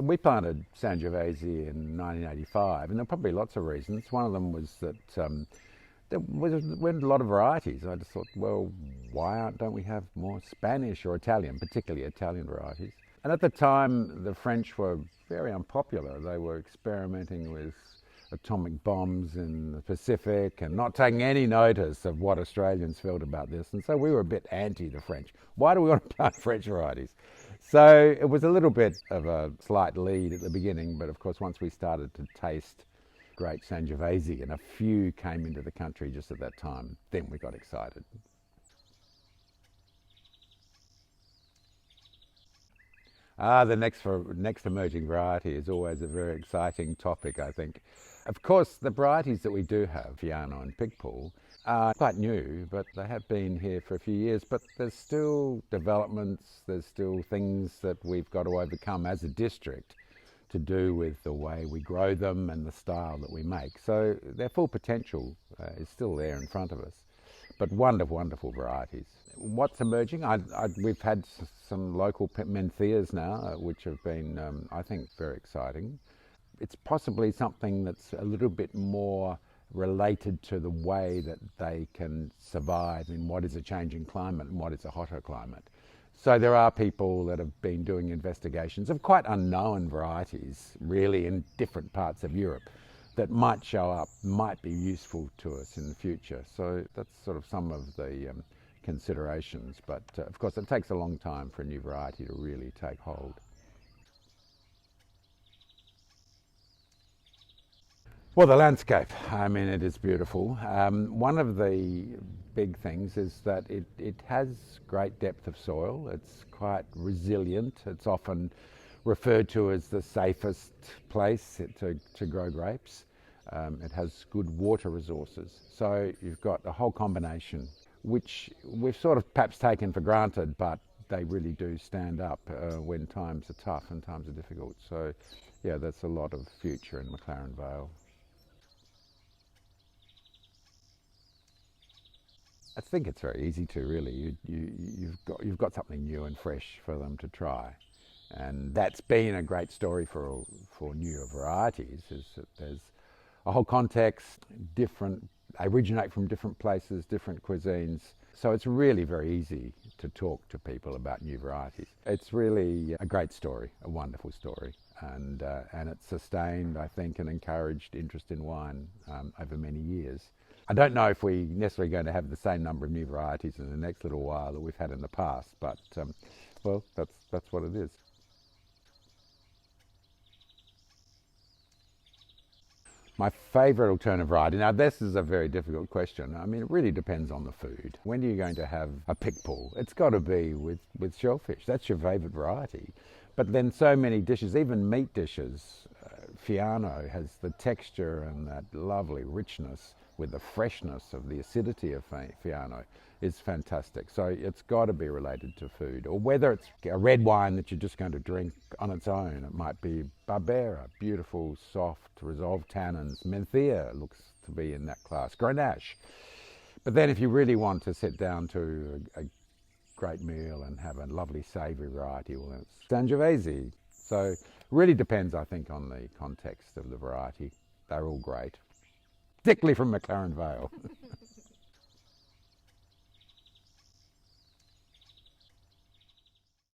We planted Sangiovese in 1985, and there were probably lots of reasons. One of them was that there weren't a lot of varieties. I just thought, well, don't we have more Spanish or Italian, particularly Italian varieties? And at the time, the French were very unpopular. They were experimenting with atomic bombs in the Pacific and not taking any notice of what Australians felt about this. And so we were a bit anti the French. Why do we want to plant French varieties? So it was a little bit of a slight lead at the beginning, but of course once we started to taste great Sangiovese and a few came into the country just at that time, then we got excited. The next emerging variety is always a very exciting topic, I think. Of course, the varieties that we do have, Fiano and Pigpool, are quite new, but they have been here for a few years. But there's still developments, there's still things that we've got to overcome as a district to do with the way we grow them and the style that we make. So their full potential is still there in front of us. But wonderful, wonderful varieties. What's emerging? We've had some local Mentheas now, which have been, I think, very exciting. It's possibly something that's a little bit more related to the way that they can survive in what is a changing climate and what is a hotter climate. So there are people that have been doing investigations of quite unknown varieties, really, in different parts of Europe that might show up, might be useful to us in the future. So that's sort of some of the considerations. But of course, it takes a long time for a new variety to really take hold. Well, the landscape, I mean, it is beautiful. One of the big things is that it has great depth of soil. It's quite resilient. It's often referred to as the safest place to grow grapes. It has good water resources. So you've got a whole combination, which we've sort of perhaps taken for granted, but they really do stand up when times are tough and times are difficult. So yeah, that's a lot of future in McLaren Vale. I think it's very easy to really. You've got something new and fresh for them to try, and that's been a great story for newer varieties. Is that there's a whole context, different. They originate from different places, different cuisines. So it's really very easy to talk to people about new varieties. It's really a great story, a wonderful story, and it's sustained, I think, and encouraged interest in wine over many years. I don't know if we're necessarily going to have the same number of new varieties in the next little while that we've had in the past, but well, that's what it is. My favourite alternative variety. Now, this is a very difficult question. I mean, it really depends on the food. When are you going to have a Pigpool? It's got to be with shellfish. That's your favourite variety. But then so many dishes, even meat dishes, Fiano has the texture and that lovely richness with the freshness of the acidity of Fiano is fantastic. So it's got to be related to food. Or whether it's a red wine that you're just going to drink on its own, it might be Barbera, beautiful, soft, resolved tannins. Menthea looks to be in that class. Grenache. But then if you really want to sit down to a great meal and have a lovely savoury variety, well, it's Sangiovese. So it really depends, I think, on the context of the variety. They're all great, particularly from McLaren Vale.